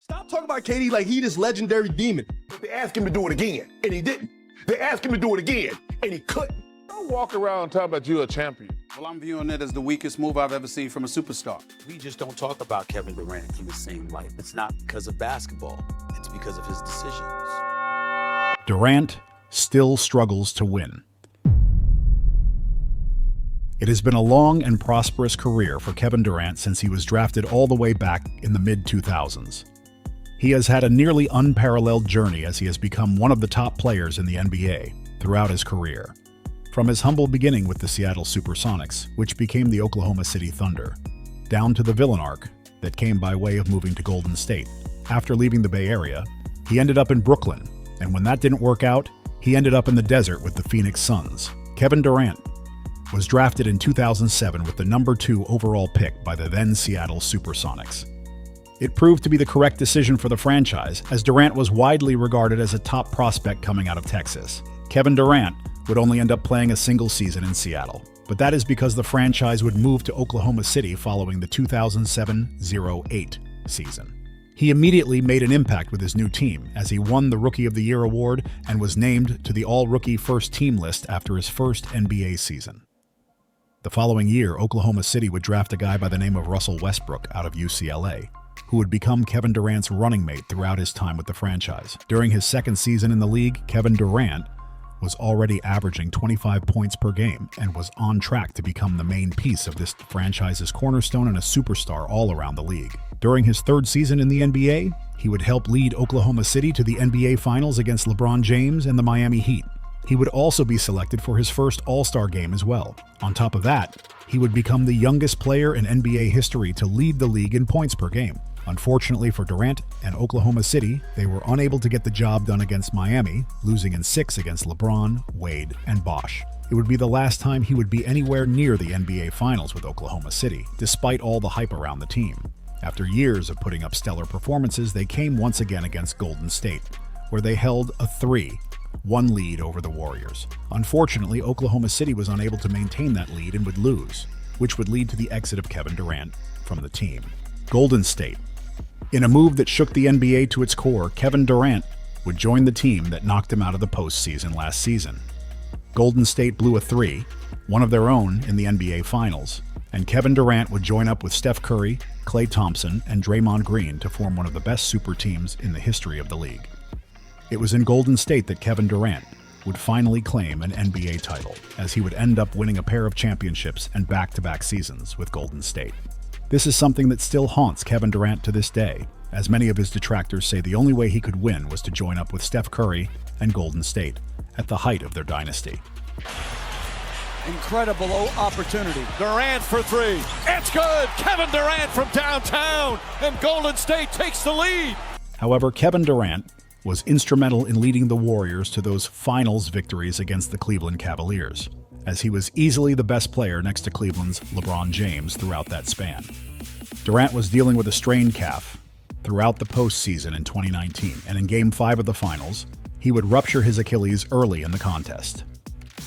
Stop talking about KD like he this legendary demon. They asked him to do it again, and he didn't. They asked him to do it again, and he couldn't. Don't walk around talking about you a champion. Well, I'm viewing it as the weakest move I've ever seen from a superstar. We just don't talk about Kevin Durant in the same light. It's not because of basketball. It's because of his decisions. Durant still struggles to win. It has been a long and prosperous career for Kevin Durant since he was drafted all the way back in the mid-2000s. He has had a nearly unparalleled journey as he has become one of the top players in the NBA throughout his career. From his humble beginning with the Seattle Supersonics, which became the Oklahoma City Thunder, down to the villain arc that came by way of moving to Golden State. After leaving the Bay Area, he ended up in Brooklyn, and when that didn't work out, he ended up in the desert with the Phoenix Suns. Kevin Durant was drafted in 2007 with the number 2 overall pick by the then Seattle Supersonics. It proved to be the correct decision for the franchise, as Durant was widely regarded as a top prospect coming out of Texas. Kevin Durant would only end up playing a single season in Seattle, but that is because the franchise would move to Oklahoma City following the 2007-08 season. He immediately made an impact with his new team, as he won the Rookie of the Year award and was named to the All-Rookie First Team list after his first NBA season. The following year, Oklahoma City would draft a guy by the name of Russell Westbrook out of UCLA, who would become Kevin Durant's running mate throughout his time with the franchise. During his second season in the league, Kevin Durant was already averaging 25 points per game and was on track to become the main piece of this franchise's cornerstone and a superstar all around the league. During his third season in the NBA, he would help lead Oklahoma City to the NBA Finals against LeBron James and the Miami Heat. He would also be selected for his first All-Star game as well. On top of that, he would become the youngest player in NBA history to lead the league in points per game. Unfortunately for Durant and Oklahoma City, they were unable to get the job done against Miami, losing in 6 against LeBron, Wade, and Bosh. It would be the last time he would be anywhere near the NBA Finals with Oklahoma City, despite all the hype around the team. After years of putting up stellar performances, they came once again against Golden State, where they held a 3-1 lead over the Warriors. Unfortunately, Oklahoma City was unable to maintain that lead and would lose, which would lead to the exit of Kevin Durant from the team. Golden State. In a move that shook the NBA to its core, Kevin Durant would join the team that knocked him out of the postseason last season. Golden State blew a 3, one of their own in the NBA Finals, and Kevin Durant would join up with Steph Curry, Klay Thompson, and Draymond Green to form one of the best super teams in the history of the league. It was in Golden State that Kevin Durant would finally claim an NBA title, as he would end up winning a pair of championships and back-to-back seasons with Golden State. This is something that still haunts Kevin Durant to this day, as many of his detractors say the only way he could win was to join up with Steph Curry and Golden State at the height of their dynasty. Incredible opportunity. Durant for 3. It's good! Kevin Durant from downtown, and Golden State takes the lead. However, Kevin Durant was instrumental in leading the Warriors to those finals victories against the Cleveland Cavaliers, as he was easily the best player next to Cleveland's LeBron James throughout that span. Durant was dealing with a strained calf throughout the postseason in 2019, and in Game 5 of the Finals, he would rupture his Achilles early in the contest.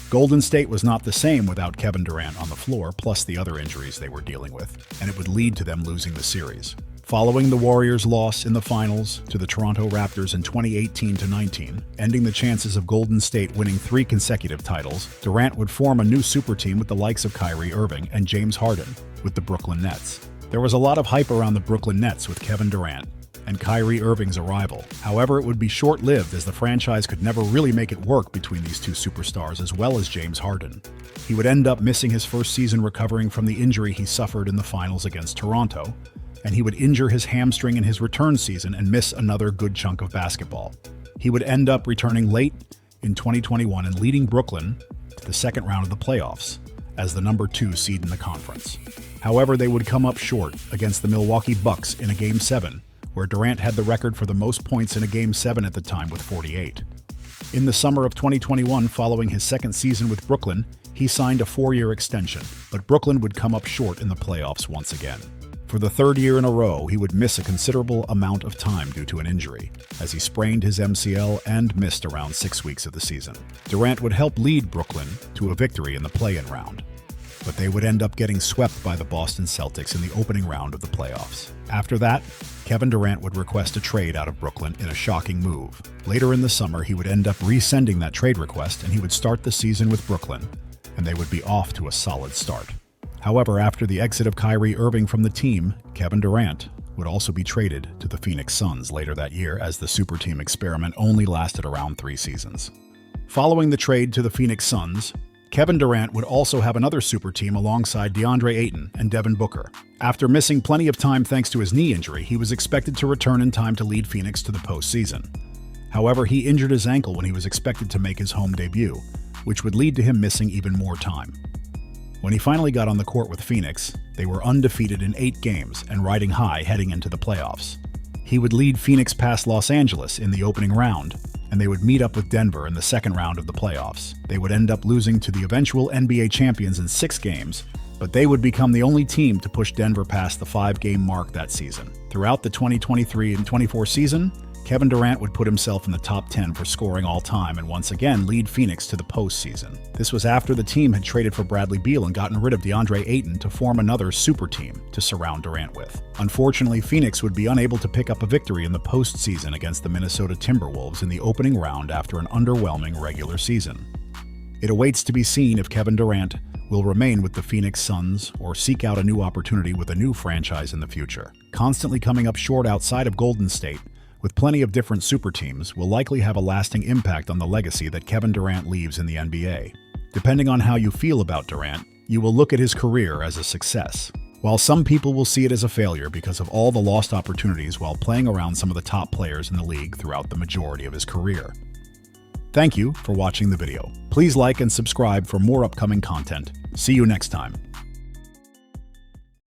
Golden State was not the same without Kevin Durant on the floor, plus the other injuries they were dealing with, and it would lead to them losing the series. Following the Warriors' loss in the finals to the Toronto Raptors in 2018-19, ending the chances of Golden State winning 3 consecutive titles, Durant would form a new super team with the likes of Kyrie Irving and James Harden with the Brooklyn Nets. There was a lot of hype around the Brooklyn Nets with Kevin Durant and Kyrie Irving's arrival. However, it would be short-lived, as the franchise could never really make it work between these two superstars as well as James Harden. He would end up missing his first season recovering from the injury he suffered in the finals against Toronto, and he would injure his hamstring in his return season and miss another good chunk of basketball. He would end up returning late in 2021 and leading Brooklyn to the second round of the playoffs as the number 2 seed in the conference. However, they would come up short against the Milwaukee Bucks in a Game 7, where Durant had the record for the most points in a Game 7 at the time with 48. In the summer of 2021, following his second season with Brooklyn, he signed a 4-year extension, but Brooklyn would come up short in the playoffs once again. For the third year in a row, he would miss a considerable amount of time due to an injury, as he sprained his MCL and missed around 6 weeks of the season. Durant would help lead Brooklyn to a victory in the play-in round, but they would end up getting swept by the Boston Celtics in the opening round of the playoffs. After that, Kevin Durant would request a trade out of Brooklyn in a shocking move. Later in the summer, he would end up resending that trade request and he would start the season with Brooklyn, and they would be off to a solid start. However, after the exit of Kyrie Irving from the team, Kevin Durant would also be traded to the Phoenix Suns later that year, as the super team experiment only lasted around 3 seasons. Following the trade to the Phoenix Suns, Kevin Durant would also have another super team alongside DeAndre Ayton and Devin Booker. After missing plenty of time thanks to his knee injury, he was expected to return in time to lead Phoenix to the postseason. However, he injured his ankle when he was expected to make his home debut, which would lead to him missing even more time. When he finally got on the court with Phoenix, they were undefeated in 8 games and riding high heading into the playoffs. He would lead Phoenix past Los Angeles in the opening round, and they would meet up with Denver in the second round of the playoffs. They would end up losing to the eventual NBA champions in 6 games, but they would become the only team to push Denver past the 5-game mark that season. Throughout the 2023 and 24 season, Kevin Durant would put himself in the top 10 for scoring all time and once again lead Phoenix to the postseason. This was after the team had traded for Bradley Beal and gotten rid of DeAndre Ayton to form another super team to surround Durant with. Unfortunately, Phoenix would be unable to pick up a victory in the postseason against the Minnesota Timberwolves in the opening round after an underwhelming regular season. It awaits to be seen if Kevin Durant will remain with the Phoenix Suns or seek out a new opportunity with a new franchise in the future. Constantly coming up short outside of Golden State, with plenty of different super teams, will likely have a lasting impact on the legacy that Kevin Durant leaves in the NBA. Depending on how you feel about Durant, you will look at his career as a success, while some people will see it as a failure because of all the lost opportunities while playing around some of the top players in the league throughout the majority of his career. Thank you for watching the video. Please like and subscribe for more upcoming content. See you next time.